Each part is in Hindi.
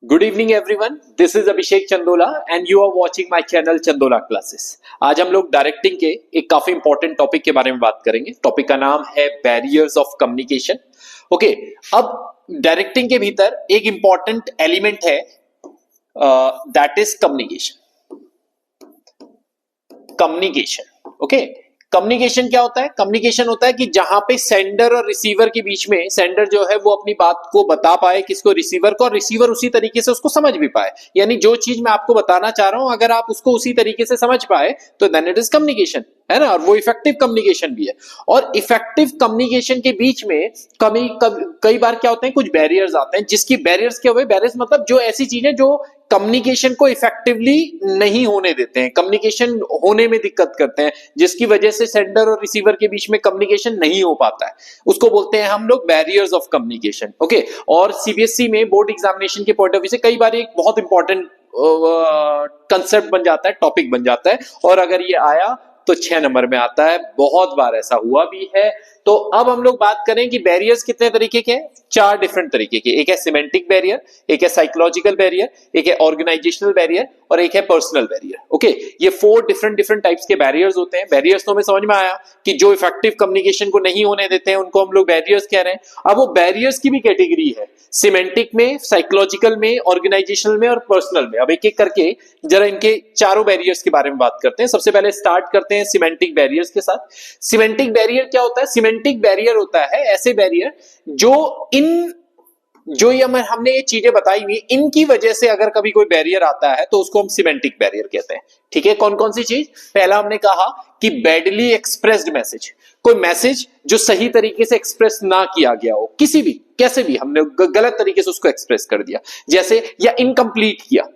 Good evening everyone, this is Abhishek Chandola and you are watching my channel Chandola classes. आज हम लोग डायरेक्टिंग के एक काफी इंपॉर्टेंट टॉपिक के बारे में बात करेंगे। टॉपिक का नाम है बैरियर्स ऑफ कम्युनिकेशन। ओके, अब डायरेक्टिंग के भीतर एक इंपॉर्टेंट एलिमेंट है, that is communication. Communication, okay, communication क्या होता है? कम्युनिकेशन होता है कि जहां पे सेंडर और रिसीवर के बीच में सेंडर जो है वो अपनी बात को बता पाए किसको, रिसीवर को, और रिसीवर उसी तरीके से उसको समझ भी पाए। यानी जो चीज मैं आपको बताना चाह रहा हूं अगर आप उसको उसी तरीके से समझ पाए तो देन इट इज कम्युनिकेशन, है ना। और वो इफेक्टिव कम्युनिकेशन भी है। और इफेक्टिव कम्युनिकेशन के बीच में कई बार क्या होते हैं, कुछ बैरियर्स आते हैं, जिसकी बैरियर्स क्या हुए, बैरियर्स मतलब जो ऐसी चीजें जो कम्युनिकेशन को इफेक्टिवली नहीं होने देते हैं, कम्युनिकेशन होने में दिक्कत करते हैं, जिसकी वजह से सेंडर और रिसीवर के बीच में कम्युनिकेशन नहीं हो पाता है, उसको बोलते हैं हम लोग बैरियर्स ऑफ कम्युनिकेशन। ओके, और सीबीएसई में बोर्ड एग्जामिनेशन के पॉइंट ऑफ व्यू से कई बार एक बहुत इंपॉर्टेंट कंसेप्ट बन जाता है, टॉपिक बन जाता है, और अगर ये आया तो 6 नंबर में आता है। बहुत बार ऐसा हुआ भी है। तो अब हम लोग बात करें कि बैरियर्स कितने तरीके के हैं। 4 डिफरेंट तरीके के। एक है सिमेंटिक बैरियर, एक है साइकोलॉजिकल बैरियर, एक है ऑर्गेनाइजेशनल बैरियर और एक है पर्सनल बैरियर। ओके, ये 4 डिफरेंट टाइप्स के बैरियर्स होते हैं। बैरियर्स तो हमें समझ में आया कि जो इफेक्टिव कम्युनिकेशन को नहीं होने देते हैं उनको हम लोग बैरियर्स कह रहे हैं। अब वो बैरियर्स की भी कैटेगरी है, सिमेंटिक में, साइकोलॉजिकल में, ऑर्गेनाइजेशनल में और पर्सनल में। अब एक एक करके जरा इनके चारों बैरियर्स के बारे में बात करते हैं। सबसे पहले स्टार्ट करते हैं सिमेंटिक बैरियर्स के साथ। सिमेंटिक बैरियर क्या होता है? सिमेंटिक बैरियर होता है ऐसे बैरियर जो ये हमने ये चीजें बताई हुई, इनकी वजह से अगर कभी कोई बैरियर आता है तो उसको हम सिमेंटिक बैरियर कहते हैं। ठीक है, कौन कौन सी चीज? पहला हमने कहा कि बैडली एक्सप्रेस्ड मैसेज, कोई मैसेज जो सही तरीके से एक्सप्रेस ना किया गया हो, किसी भी कैसे भी हमने गलत तरीके से उसको एक्सप्रेस कर दिया, जैसे या इनकम्प्लीट किया।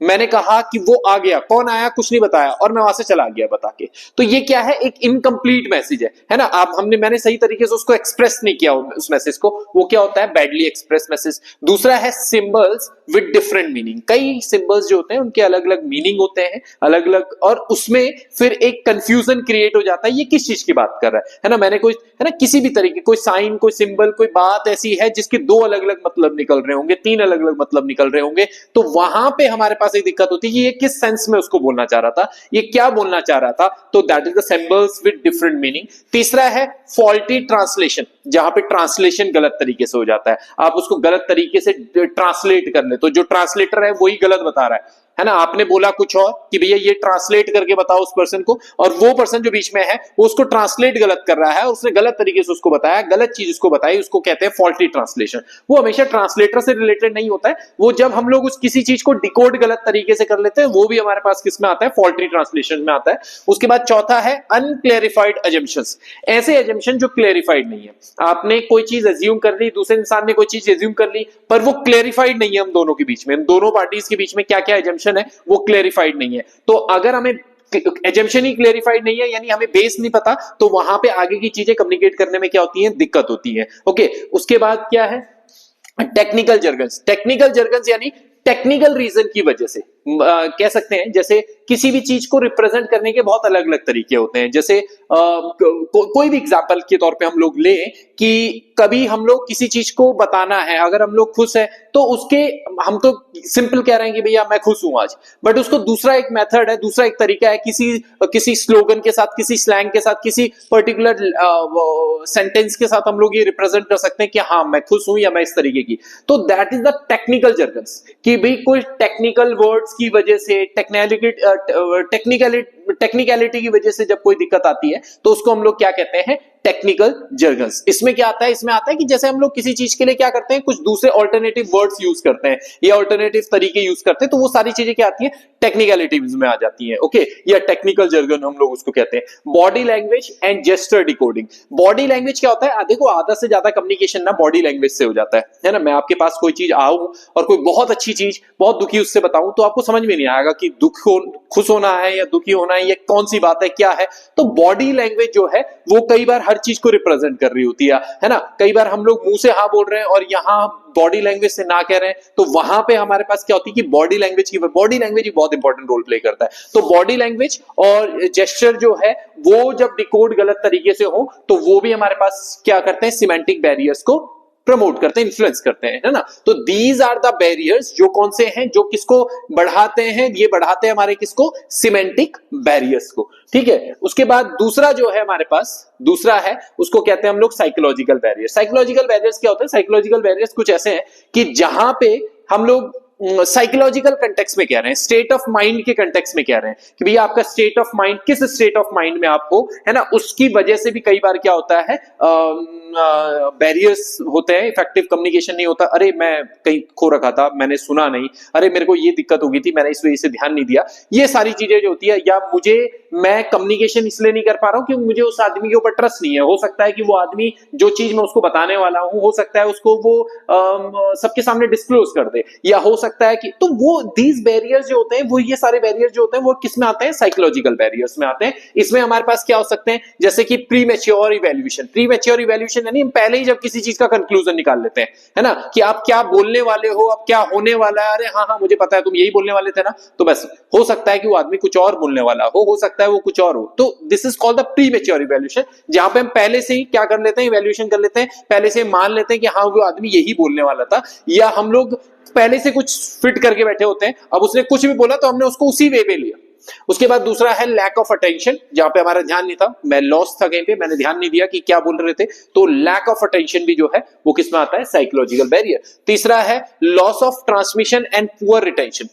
मैंने कहा कि वो आ गया, कौन आया कुछ नहीं बताया और मैं वहां से चला गया बता के, तो ये क्या है? एक इनकम्प्लीट मैसेज है ना। आप मैंने सही तरीके से उसको एक्सप्रेस नहीं किया उस मैसेज को, वो क्या होता है? Badly express message. दूसरा है सिंबल्स विद डिफरेंट मीनिंग। कई सिंबल्स जो होते हैं उनके अलग अलग मीनिंग होते हैं, अलग अलग, और उसमें फिर एक कंफ्यूजन क्रिएट हो जाता है, ये किस चीज की बात कर रहा है ना। मैंने कोई, है ना, किसी भी तरीके कोई साइन, कोई सिंबल, कोई बात ऐसी है जिसके 2 अलग अलग मतलब निकल रहे होंगे, 3 अलग अलग मतलब निकल रहे होंगे, तो वहां पे हमारे पास एक दिक्कत होती है कि ये किस सेंस में उसको बोलना चाह रहा था, ये क्या बोलना चाह रहा था। तो that is the symbols with different meaning. तीसरा है फॉल्टी ट्रांसलेशन, जहां पे ट्रांसलेशन गलत तरीके से हो जाता है, आप उसको गलत तरीके से ट्रांसलेट कर ले, तो जो ट्रांसलेटर है वही गलत बता रहा है ना। आपने बोला कुछ और कि भैया ये ट्रांसलेट करके बताओ उस पर्सन को, और वो पर्सन जो बीच में है वो उसको ट्रांसलेट गलत कर रहा है, उसने गलत तरीके से उसको बताया, गलत चीज उसको बताई, उसको कहते हैं फॉल्टी ट्रांसलेशन। वो हमेशा ट्रांसलेटर से रिलेटेड नहीं होता है, वो जब हम लोग उस किसी चीज को डिकोड गलत तरीके से कर लेते हैं वो भी हमारे पास किस में आता है? फॉल्टी ट्रांसलेशन में आता है। उसके बाद चौथा है अनक्लेरिफाइड एजम्पशंस, ऐसे एजम्पशन जो क्लेरिफाइड नहीं है। आपने कोई चीज एज्यूम कर ली, दूसरे इंसान ने कोई चीज एज्यूम कर ली, पर वो क्लेरिफाइड नहीं है हम दोनों के बीच में, दोनों पार्टीज के बीच में क्या क्या एजम्पशन है वो क्लेरिफाइड नहीं है। तो अगर हमें एजम्पशन ही क्लेरिफाइड नहीं है, यानी हमें बेस नहीं पता, तो वहां पे आगे की चीजें कम्युनिकेट करने में क्या होती है? दिक्कत होती है। ओके, उसके बाद क्या है? टेक्निकल जर्गन्स। टेक्निकल जर्गन्स यानी टेक्निकल रीजन की वजह से कह सकते हैं, जैसे किसी भी चीज को रिप्रेजेंट करने के बहुत अलग अलग तरीके होते हैं। जैसे कोई भी एग्जांपल के तौर पे हम लोग ले कि कभी हम लोग किसी चीज को बताना है, अगर हम लोग खुश है तो उसके, हम तो सिंपल कह रहे हैं कि भैया मैं खुश हूं आज, बट उसको दूसरा एक मेथड है, दूसरा एक तरीका है, किसी स्लोगन के साथ, किसी स्लैंग के साथ, किसी पर्टिकुलर सेंटेंस के साथ हम लोग ये रिप्रेजेंट कर सकते हैं कि हाँ मैं खुश हूं या मैं इस तरीके की। तो दैट इज द टेक्निकल जर्गन्स, कि भाई कोई टेक्निकल वर्ड्स की वजह से, टेक्निकलिटी की वजह से जब कोई दिक्कत आती है तो उसको हम लोग क्या कहते हैं? टेक्निकल जर्गन्स। इसमें क्या आता है? इसमें आता है कि जैसे हम लोग किसी चीज के लिए क्या करते हैं, कुछ दूसरे ऑल्टरनेटिव वर्ड्स यूज करते हैं या ऑल्टरनेटिव तरीके यूज करते हैं, तो वो सारी चीजें क्या आती है? टेक्निकलिटीज में आ जाती है। ओके, या टेक्निकल जर्गन हम लोग उसको कहते हैं। Body language and gesture decoding. Body language क्या होता है? देखो, आधा से ज्यादा कम्युनिकेशन ना बॉडी लैंग्वेज से हो जाता है ना। मैं आपके पास कोई चीज आऊं और कोई बहुत अच्छी चीज, बहुत दुखी उससे बताऊं, तो आपको समझ में नहीं आएगा कि खुश होना है या दुखी होना है, ये कौन सी बात है, क्या है। तो बॉडी लैंग्वेज जो है वो कई बार हर चीज को रिप्रेजेंट कर रही होती है ना। कई बार हम लोग मुंह से हाँ बोल रहे हैं और यहां बॉडी लैंग्वेज से ना कह रहे हैं, तो वहां पे हमारे पास क्या होती है कि बॉडी लैंग्वेज ही बहुत इंपॉर्टेंट रोल प्ले करता है। तो बॉडी लैंग्वेज और जेस्चर जो है वो जब डिकोड गलत तरीके से हो तो वो भी हमारे पास क्या करते हैं? सिमेंटिक बैरियर्स को प्रमोट करते हैं, इन्फ्लुएंस करते हैं, है ना। तो दीज आर द बैरियर्स जो कौन से हैं, जो किसको बढ़ाते हैं, ये बढ़ाते हैं हमारे किसको, सिमेंटिक बैरियर्स को, ठीक है। उसके बाद दूसरा जो है हमारे पास, दूसरा है उसको कहते हैं हम लोग साइकोलॉजिकल बैरियर्स। साइकोलॉजिकल बैरियर्स क्या होते हैं, साइकोलॉजिकल बैरियर्स कुछ ऐसे हैं कि जहां पे हम लोग साइकोलॉजिकल कंटेक्स्ट में कह रहे हैं, स्टेट ऑफ माइंड के कंटेक्स्ट में कह रहे हैं कि भैया आपका स्टेट ऑफ माइंड, किस स्टेट ऑफ माइंड में आप हो, है ना, उसकी वजह से भी कई बार क्या होता है, बैरियर्स होते हैं, इफेक्टिव कम्युनिकेशन नहीं होता। अरे मैं कहीं खो रखा था, मैंने सुना नहीं, अरे मेरे को ये दिक्कत हो गई थी, मैंने इस वजह से ध्यान नहीं दिया, ये सारी चीजें जो होती है। या मैं कम्युनिकेशन इसलिए नहीं कर पा रहा हूं क्योंकि मुझे उस आदमी के ऊपर ट्रस्ट नहीं है। हो सकता है कि वो आदमी जो चीज मैं उसको बताने वाला हूं, हो सकता है उसको वो सबके सामने डिस्क्लोज कर दे, या हो सकता है कि, तो वो दीज बैरियर्स जो होते हैं, वो ये सारे बैरियर्स जो होते हैं वो किस में आते हैं, साइकोलॉजिकल बैरियर्स में आते हैं। इसमें हमारे पास क्या हो सकते हैं, जैसे कि pre mature evaluation. Pre mature evaluation यानी हम पहले ही जब किसी चीज का कंक्लूजन निकाल लेते हैं, है ना, कि आप क्या बोलने वाले हो, अब क्या होने वाला है, अरे हाँ हाँ मुझे पता है तुम यही बोलने वाले थे ना, तो बस हो सकता है कि वो आदमी कुछ और बोलने वाला हो सकता है वो कुछ और हो। तो this is called the pre mature evaluation, जहां पे हम पहले से ही क्या कर लेते हैं, इवैल्यूएशन कर लेते हैं, पहले से मान लेते हैं कि हाँ वो आदमी यही बोलने वाला था, या हम लोग पहले से कुछ फिट करके बैठे होते हैं, अब उसने कुछ भी बोला तो हमने उसको उसी वे में लिया। उसके बाद दूसरा है लैक ऑफ अटेंशन, जहां पे हमारा ध्यान नहीं था, मैं लॉस था कहीं पे, मैंने ध्यान नहीं दिया कि क्या बोल रहे थे, तो लैक ऑफ अटेंशन भी जो है वो किस में आता है, साइकोलॉजिकल बैरियर। तीसरा है loss of transmission and poor retention,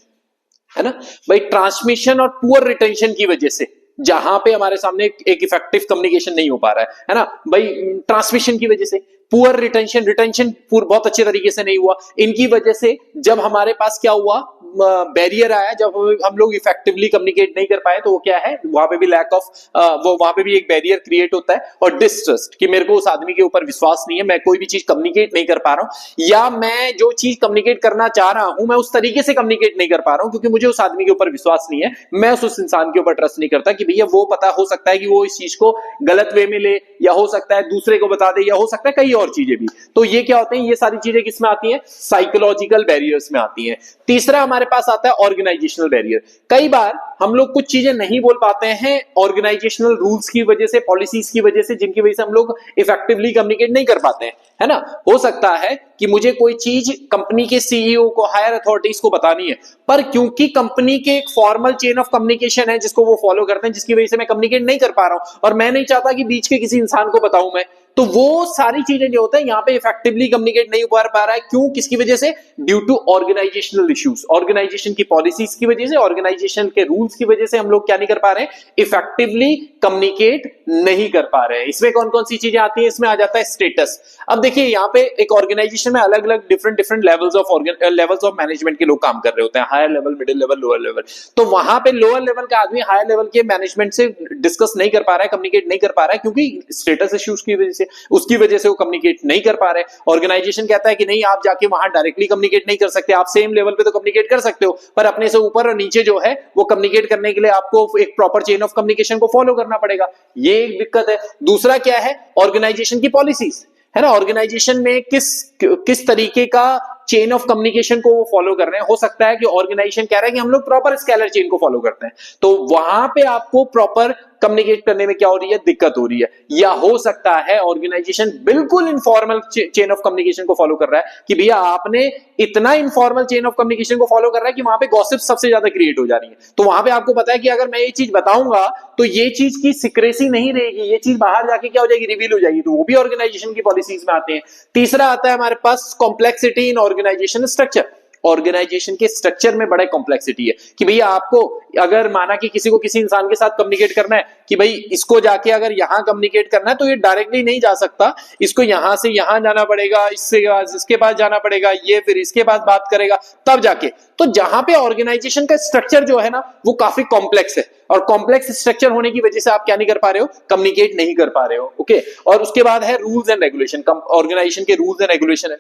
है ना भाई, ट्रांसमिशन और पुअर रिटेंशन की वजह से जहां पे हमारे सामने एक इफेक्टिव कम्युनिकेशन नहीं हो पा रहा है ना भाई, ट्रांसमिशन की वजह से, पुअर रिटेंशन, रिटेंशन बहुत अच्छे तरीके से नहीं हुआ, इनकी वजह से जब हमारे पास क्या हुआ, बैरियर आया, जब हम लोग इफेक्टिवली कम्युनिकेट नहीं कर पाए, तो वो क्या है, वहां पे भी लैक ऑफ, वहां पे भी एक बैरियर क्रिएट होता है। और डिस्ट्रस्ट, कि मेरे को उस आदमी के ऊपर विश्वास नहीं है, मैं कोई भी चीज कम्युनिकेट नहीं कर पा रहा हूं, या मैं जो चीज कम्युनिकेट करना चाह रहा हूं मैं उस तरीके से कम्युनिकेट नहीं कर पा रहा हूं क्योंकि मुझे उस आदमी के ऊपर विश्वास नहीं है, मैं उस इंसान के ऊपर ट्रस्ट नहीं करता कि भैया वो पता, हो सकता है कि वो इस चीज को गलत वे में ले, या हो सकता है दूसरे को बता दे, या हो सकता है कई और चीजें भी। तो ये क्या होते हैं, ये सारी चीजें किसमें आती हैं, साइकोलॉजिकल बैरियर्स में आती हैं। तीसरा हमारे पास आता है ऑर्गेनाइजेशनल बैरियर। कई बार हम लोग कुछ चीजें नहीं बोल पाते हैं ऑर्गेनाइजेशनल रूल्स की वजह से, पॉलिसीज की वजह से, जिनकी वजह से हम लोग इफेक्टिवली कम्युनिकेट नहीं कर पाते हैं, है ना। हो सकता है कि मुझे कोई चीज कंपनी के सीईओ को, हायर अथॉरिटीज को बतानी है, पर क्योंकि कंपनी के एक फॉर्मल चेन ऑफ कम्युनिकेशन है जिसको वो फॉलो करते हैं, जिसकी वजह से मैं कम्युनिकेट नहीं कर पा रहा हूं, और मैं नहीं चाहता कि बीच के किसी इंसान को बताऊं मैं, तो वो सारी चीजें जो होते हैं यहां पे इफेक्टिवली कम्युनिकेट नहीं हो पा रहा है। क्यों, किसकी वजह से, due to organisational issues, organisation की पॉलिसीज की वजह से, ऑर्गेनाइजेशन के रूल्स की वजह से हम लोग क्या नहीं कर पा रहे हैं, इफेक्टिवली कम्युनिकेट नहीं कर पा रहे हैं। इसमें कौन कौन सी चीजें आती हैं, इसमें आ जाता है स्टेटस। अब देखिए यहाँ पे एक ऑर्गेनाइजेशन में अलग अलग डिफरेंट लेवल्स ऑफ मैनेजमेंट के लोग काम कर रहे होते हैं, higher level, middle level, lower level. तो वहां पे लोअर लेवल का आदमी हायर लेवल के मैनेजमेंट से डिस्कस नहीं कर पा रहा है, कम्युनिकेट नहीं कर पा रहा है, क्योंकि स्टेटस इश्यूज की वजह से, उसकी वजह से वो कम्युनिकेट नहीं कर पा रहे। ऑर्गेनाइजेशन कहता है कि नहीं, आप जाके वहां डायरेक्टली कम्युनिकेट नहीं कर सकते, आप सेम लेवल पे तो कम्युनिकेट कर सकते हो, पर अपने से ऊपर और नीचे जो है वो कम्युनिकेट करने के लिए आपको एक प्रॉपर चेन ऑफ कम्युनिकेशन को फॉलो करना पड़ेगा। ये एक दिक्कत है। दूसरा क्या है, ऑर्गेनाइजेशन की पॉलिसीज, है ना, ऑर्गेनाइजेशन में किस तरीके का चेन ऑफ कम्युनिकेशन को वो फॉलो कर रहे हैं। हो सकता है कि ऑर्गेनाइजेशन कह रहा है कि हम लोग प्रॉपर स्केलर चेन को फॉलो करते हैं, तो वहां पे आपको प्रॉपर कम्युनिकेट करने में क्या हो रही है, दिक्कत हो रही है। या हो सकता है ऑर्गेनाइजेशन बिल्कुल इनफॉर्मल चेन ऑफ कम्युनिकेशन को फॉलो कर रहा है कि भैया आपने इतना इनफॉर्मल चेन ऑफ कम्युनिकेशन को फॉलो कर रहा है कि वहां पे गॉसिप सबसे ज्यादा क्रिएट हो जा रही है। तो वहां पे आपको पता है कि अगर मैं ये चीज बताऊंगा तो ये चीज की सिक्रेसी नहीं रहेगी, ये चीज बाहर जाके क्या हो जाएगी, रिवील हो जाएगी। तो वो भी ऑर्गेनाइजेशन की पॉलिसीज में आते हैं। तीसरा आता है हमारे पास complexity in organisation structure. Organisation के स्ट्रक्चर में बड़ा कॉम्प्लेक्सिटी है कि भैया आपको अगर माना कि किसी को किसी इंसान के साथ कम्युनिकेट करना है कि भाई इसको जाके अगर यहां कम्युनिकेट करना है तो ये डायरेक्टली नहीं जा सकता, इसको यहां से यहां जाना पड़ेगा, इसके पास जाना पड़ेगा, ये फिर इसके पास बात करेगा तब जाके। तो जहां पे ऑर्गेनाइजेशन का स्ट्रक्चर जो है ना वो काफी कॉम्प्लेक्स है, और कॉम्प्लेक्स स्ट्रक्चर होने की वजह से आप क्या नहीं कर पा रहे हो, कम्युनिकेट नहीं कर पा रहे हो। ओके, और उसके बाद है रूल्स एंड रेगुलेशन। ऑर्गेनाइजेशन के रूल्स एंड रेगुलेशन है।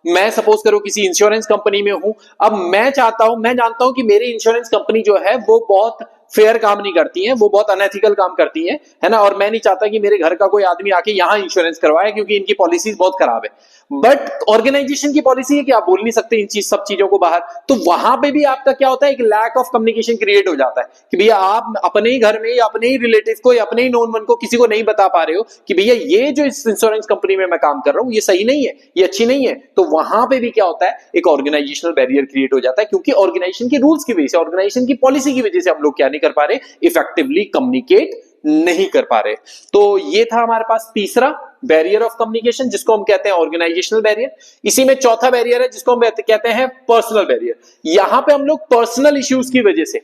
मैं सपोज करो किसी इंश्योरेंस कंपनी में हूं, अब मैं जानता हूं कि मेरी इंश्योरेंस कंपनी जो है वो बहुत फेयर काम नहीं करती है, वो बहुत अनएथिकल काम करती है ना, और मैं नहीं चाहता कि मेरे घर का कोई आदमी आके यहां इंश्योरेंस करवाए क्योंकि इनकी पॉलिसीज बहुत खराब है। बट ऑर्गेनाइजेशन की पॉलिसी है कि आप बोल नहीं सकते इन सब चीजों को बाहर, तो वहां पे भी आपका क्या होता है, एक लैक ऑफ कम्युनिकेशन क्रिएट हो जाता है कि भैया आप अपने ही घर में या अपने ही रिलेटिव को या अपने ही नोन वन को किसी को नहीं बता पा रहे हो कि भैया ये जो इस इंश्योरेंस कंपनी में मैं काम कर रहा हूं ये सही नहीं है, ये अच्छी नहीं है। तो वहां पे भी क्या होता है, एक ऑर्गेनाइजेशनल बैरियर क्रिएट हो जाता है, क्योंकि ऑर्गेनाइजेशन के रूल्स की वजह से, ऑर्गेनाइजेशन की पॉलिसी की वजह से हम लोग क्या नहीं कर पा रहे, इफेक्टिवली कम्युनिकेट नहीं कर पा रहे। तो ये था हमारे पास तीसरा बैरियर ऑफ कम्युनिकेशन, जिसको हम कहते हैं ऑर्गेनाइजेशनल बैरियर। इसी में चौथा बैरियर है जिसको हम कहते हैं पर्सनल बैरियर। यहां पे हम लोग पर्सनल इश्यूज की वजह से,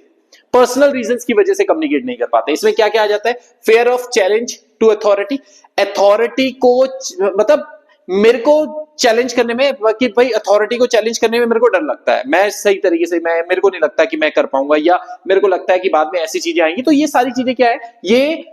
पर्सनल रीजंस की वजह से कम्युनिकेट नहीं कर पाते। इसमें क्या क्या आ जाता है, fear of challenge to authority, authority को मतलब मेरे को चैलेंज करने में, कि भाई अथॉरिटी को चैलेंज करने में मेरे को डर लगता है, मैं सही तरीके से मेरे को नहीं लगता कि मैं कर पाऊंगा, या मेरे को लगता है कि बाद में ऐसी चीजें आएंगी। तो ये सारी चीजें क्या है, ये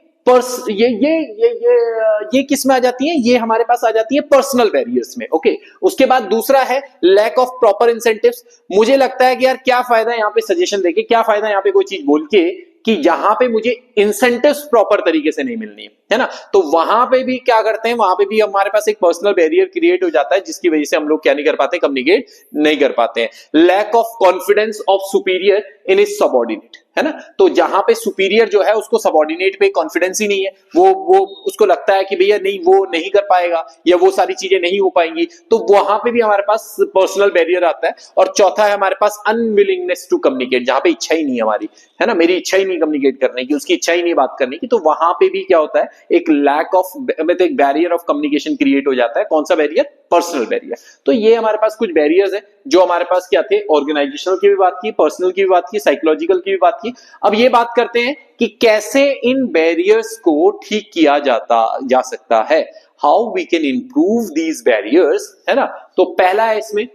किस में आ जाती है, ये हमारे पास आ जाती है पर्सनल बैरियर्स में। ओके, उसके बाद दूसरा है लैक ऑफ प्रॉपर इंसेंटिव्स। मुझे लगता है कि यार क्या फायदा है यहाँ पे सजेशन देके, क्या फायदा है यहाँ पे कोई चीज बोल के कि यहां पे मुझे इंसेंटिव्स प्रॉपर तरीके से नहीं मिलनी है ना। तो वहां पे भी क्या करते हैं, वहां पे भी हमारे पास एक पर्सनल बैरियर क्रिएट हो जाता है, जिसकी वजह से हम लोग क्या नहीं कर पाते, कम्युनिकेट नहीं कर पाते हैं। Lack of confidence of superior in his subordinate, है ना। तो जहां पे सुपीरियर जो है उसको सबऑर्डिनेट पे कॉन्फिडेंस ही नहीं है, वो उसको लगता है कि भैया नहीं वो नहीं कर पाएगा या वो सारी चीजें नहीं हो पाएंगी, तो वहां पे भी हमारे पास पर्सनल बैरियर आता है। और चौथा है हमारे पास अनविलिंगनेस टू कम्युनिकेट, जहां पे इच्छा ही नहीं है हमारी, है ना, मेरी इच्छा ही नहीं कम्युनिकेट करने की, उसकी इच्छा ही नहीं बात करने की, तो वहां पे भी क्या होता है, एक लैक ऑफ, एक बैरियर ऑफ कम्युनिकेशन क्रिएट हो जाता है। कौन सा बैरियर, पर्सनल बैरियर। तो ये हमारे पास कुछ बैरियर्स है जो हमारे पास क्या थे, ऑर्गेनाइजेशनल की भी बात की, पर्सनल की भी बात की, साइकोलॉजिकल की भी बात की। अब ये बात करते हैं कि कैसे इन बैरियर्स को ठीक किया जा सकता है, how we can improve these barriers, है ना। तो पहला है इसमें,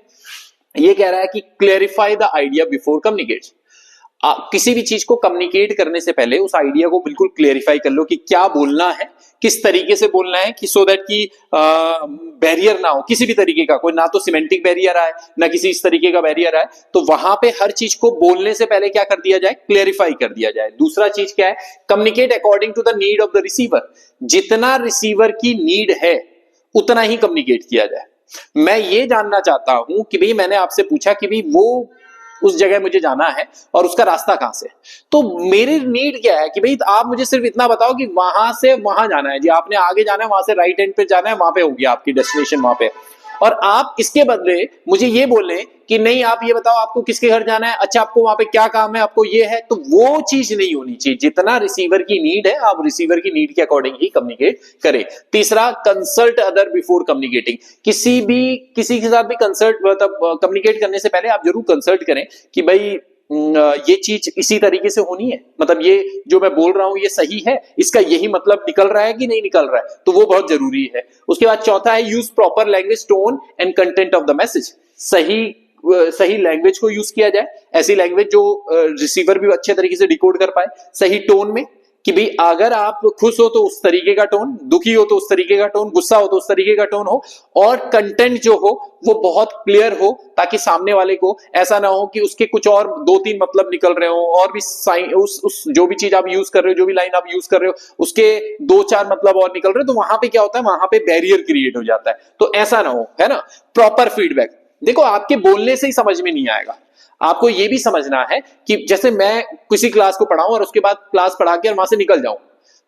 ये कह रहा है कि clarify the idea before communicate. किसी भी चीज को कम्युनिकेट करने से पहले उस आइडिया को बिल्कुल क्लेरिफाई कर लो कि क्या बोलना है, किस तरीके से बोलना है, कि सो दैट कि बैरियर ना हो किसी भी तरीके का, कोई ना तो सिमेंटिक बैरियर आए ना किसी इस तरीके का बैरियर आए। तो वहां पे हर चीज को बोलने से पहले क्या कर दिया जाए, क्लेरिफाई कर दिया जाए। दूसरा चीज क्या है, communicate according to the need of the receiver. जितना रिसीवर की नीड है उतना ही कम्युनिकेट किया जाए। मैं ये जानना चाहता हूं कि भाई मैंने आपसे पूछा कि भाई वो उस जगह मुझे जाना है और उसका रास्ता कहां से, तो मेरी नीड क्या है कि भाई आप मुझे सिर्फ इतना बताओ कि वहां से वहां जाना है जी, आपने आगे जाना है, वहां से राइट हैंड पे जाना है, वहां पे होगी आपकी डेस्टिनेशन वहां पे। और आप इसके बदले मुझे ये बोले कि नहीं आप ये बताओ आपको किसके घर जाना है, अच्छा आपको वहां पे क्या काम है, आपको ये है, तो वो चीज नहीं होनी चाहिए। जितना रिसीवर की नीड है आप रिसीवर की नीड के अकॉर्डिंग ही कम्युनिकेट करें। तीसरा, कंसल्ट अदर बिफोर कम्युनिकेटिंग। किसी के साथ भी कंसल्ट मतलब कम्युनिकेट करने से पहले आप जरूर कंसल्ट करें कि भाई ये चीज इसी तरीके से होनी है, मतलब ये जो मैं बोल रहा हूं ये सही है, इसका यही मतलब निकल रहा है कि नहीं निकल रहा है, तो वो बहुत जरूरी है। उसके बाद चौथा है use proper language, tone and content of the message. सही लैंग्वेज को यूज किया जाए, ऐसी लैंग्वेज जो रिसीवर भी अच्छे तरीके से डिकोड कर पाए। सही टोन में कि भाई अगर आप खुश हो तो उस तरीके का टोन, दुखी हो तो उस तरीके का टोन, गुस्सा हो तो उस तरीके का टोन हो, और कंटेंट जो हो वो बहुत क्लियर हो, ताकि सामने वाले को ऐसा ना हो कि उसके कुछ और 2-3 मतलब निकल रहे हो, और भी उस जो भी चीज आप यूज कर रहे हो, जो भी लाइन आप यूज कर रहे हो उसके 2-4 मतलब और निकल रहे हो, तो वहां पे क्या होता है, वहां पे बैरियर क्रिएट हो जाता है। तो ऐसा ना हो, है ना। प्रॉपर फीडबैक, देखो आपके बोलने से ही समझ में नहीं आएगा, आपको यह भी समझना है कि जैसे मैं किसी क्लास को पढ़ाऊं और उसके बाद क्लास पढ़ा के और वहां से निकल जाऊं,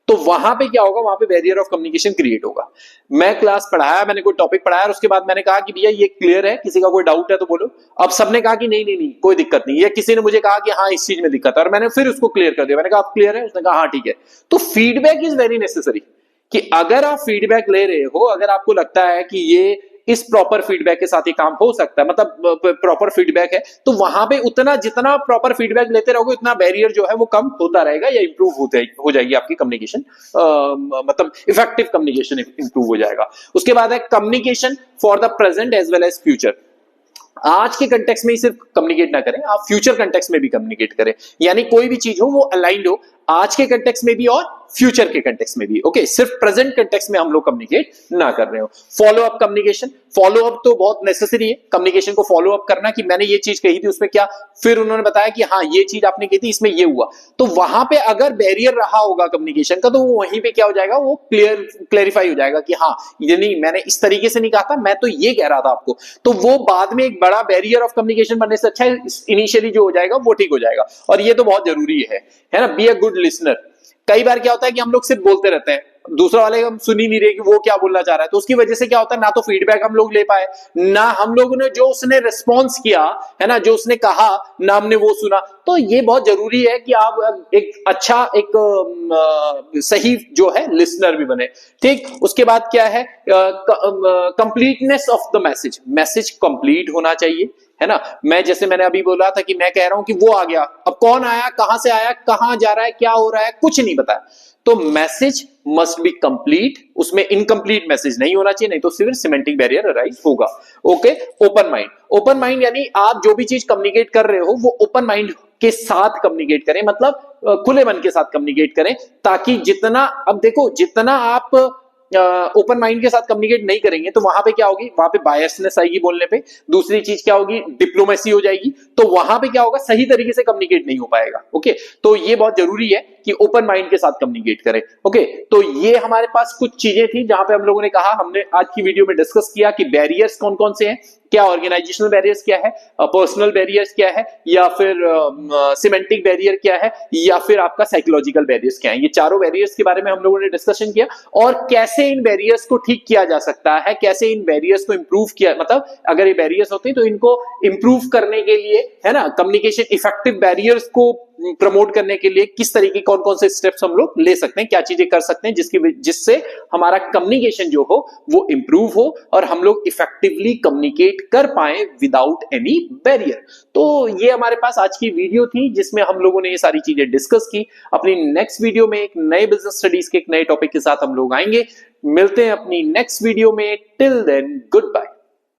तो वहां पे क्या होगा, वहां पे बैरियर ऑफ कम्युनिकेशन क्रिएट होगा। मैं क्लास पढ़ाया, मैंने कोई टॉपिक पढ़ाया और उसके बाद मैंने कहा कि भैया ये क्लियर है, किसी का कोई डाउट है तो बोलो। अब सबने कहा कि नहीं नहीं नहीं कोई दिक्कत नहीं, या किसी ने मुझे कहा कि हाँ इस चीज में दिक्कत है, और मैंने फिर उसको क्लियर कर दिया, मैंने कहा आप क्लियर है, उसने कहा हाँ ठीक है। तो फीडबैक इज वेरी नेसेसरी, कि अगर आप फीडबैक ले रहे हो, अगर आपको लगता है कि ये इस प्रॉपर फीडबैक के साथ ही काम हो सकता है, मतलब प्रॉपर फीडबैक है, तो वहां पे उतना जितना प्रॉपर फीडबैक लेते रहोगे उतना बैरियर जो है वो कम होता रहेगा या इंप्रूव हो जाएगी आपकी कम्युनिकेशन, मतलब इफेक्टिव कम्युनिकेशन इंप्रूव हो जाएगा। उसके बाद है communication for the present as well as future. आज के कंटेक्स्ट में ही सिर्फ कम्युनिकेट ना करें, आप फ्यूचर कंटेक्स्ट में भी कम्युनिकेट करें, यानी कोई भी चीज हो वो अलाइंड हो आज के कंटेक्स्ट में भी और फ्यूचर के कंटेक्स्ट में भी। ओके, सिर्फ प्रेजेंट कंटेक्स्ट में हम लोग कम्युनिकेट ना कर रहे हो। Follow up communication, follow up तो बहुत नेसेसरी है कम्युनिकेशन को फॉलो अप करना, कि मैंने ये चीज कही थी उसमें क्या, फिर उन्होंने बताया कि हाँ ये चीज आपने कही थी इसमें ये हुआ, तो वहां पे अगर बैरियर रहा होगा कम्युनिकेशन का तो वो वहीं पे क्या हो जाएगा, वो क्लियरिफाई हो जाएगा कि हाँ ये नहीं, मैंने इस तरीके से नहीं कहा था, मैं तो ये कह रहा था आपको। तो वो बाद में एक बड़ा बैरियर ऑफ कम्युनिकेशन बनने से अच्छा है इनिशियली जो हो जाएगा वो ठीक हो जाएगा। और ये तो बहुत जरूरी है ना, बी अ गुड लिसनर। कई बार क्या होता है कि हम लोग सिर्फ बोलते रहते हैं, दूसरा वाले हम सुन ही नहीं रहे कि वो क्या बोलना चाह रहा है, तो उसकी वजह से क्या होता है, ना तो फीडबैक हम लोग ले पाए, ना हम लोगों ने जो उसने रिस्पॉन्स किया है ना, जो उसने कहा ना हमने वो सुना। तो ये बहुत जरूरी है कि आप एक अच्छा एक सही जो है लिसनर भी बने। ठीक, उसके बाद क्या है, completeness of the message, message complete होना चाहिए, है ना। मैं जैसे मैंने अभी बोला था कि मैं कह रहा हूं कि वो आ गया, अब कौन आया, कहां से आया, कहां जा रहा है, क्या हो रहा है, कुछ नहीं बताया, तो मैसेज मस्ट बी कंप्लीट, उसमें इनकम्प्लीट मैसेज नहीं होना चाहिए, नहीं तो सिर्फ सिमेंटिक बैरियर अराइज होगा। Okay, open mind, open mind यानी आप जो भी चीज कम्युनिकेट कर रहे हो वो ओपन माइंड के साथ कम्युनिकेट करें, मतलब खुले मन के साथ कम्युनिकेट करें, ताकि जितना, अब देखो जितना आप ओपन माइंड के साथ कम्युनिकेट नहीं करेंगे तो वहां पे क्या होगी, वहां पे बायसनेस आएगी बोलने पे, दूसरी चीज क्या होगी, डिप्लोमेसी हो जाएगी, तो वहां पे क्या होगा, सही तरीके से कम्युनिकेट नहीं हो पाएगा। ओके, तो ये बहुत जरूरी है कि ओपन माइंड के साथ कम्युनिकेट करें। ओके, तो ये हमारे पास कुछ चीजें थी जहां पे हम लोगों ने कहा, हमने आज की वीडियो में डिस्कस किया कि बैरियर्स कौन कौन से हैं, क्या ऑर्गेनाइजेशनल बैरियर्स क्या है, पर्सनल बैरियर्स क्या है, या फिर सिमेंटिक बैरियर क्या है, या फिर आपका साइकोलॉजिकल बैरियर्स क्या है। ये चारों बैरियर्स के बारे में हम लोगों ने डिस्कशन किया, और कैसे इन बैरियर्स को ठीक किया जा सकता है, कैसे इन बैरियर्स को इंप्रूव किया, मतलब अगर ये बैरियर्स होते हैं तो इनको इंप्रूव करने के लिए, है ना, कम्युनिकेशन इफेक्टिव बैरियर्स को प्रमोट करने के लिए किस तरीके, कौन कौन से स्टेप्स हम लोग ले सकते हैं, क्या चीजें कर सकते हैं जिससे हमारा कम्युनिकेशन जो हो वो इंप्रूव हो और हम लोग इफेक्टिवली कम्युनिकेट कर पाए विदाउट एनी बैरियर। तो ये हमारे पास आज की वीडियो थी जिसमें हम लोगों ने ये सारी चीजें डिस्कस की। अपनी नेक्स्ट वीडियो में एक नए बिजनेस स्टडीज के एक नए टॉपिक के साथ हम लोग आएंगे। मिलते हैं अपनी नेक्स्ट वीडियो में, टिल देन गुड बाय।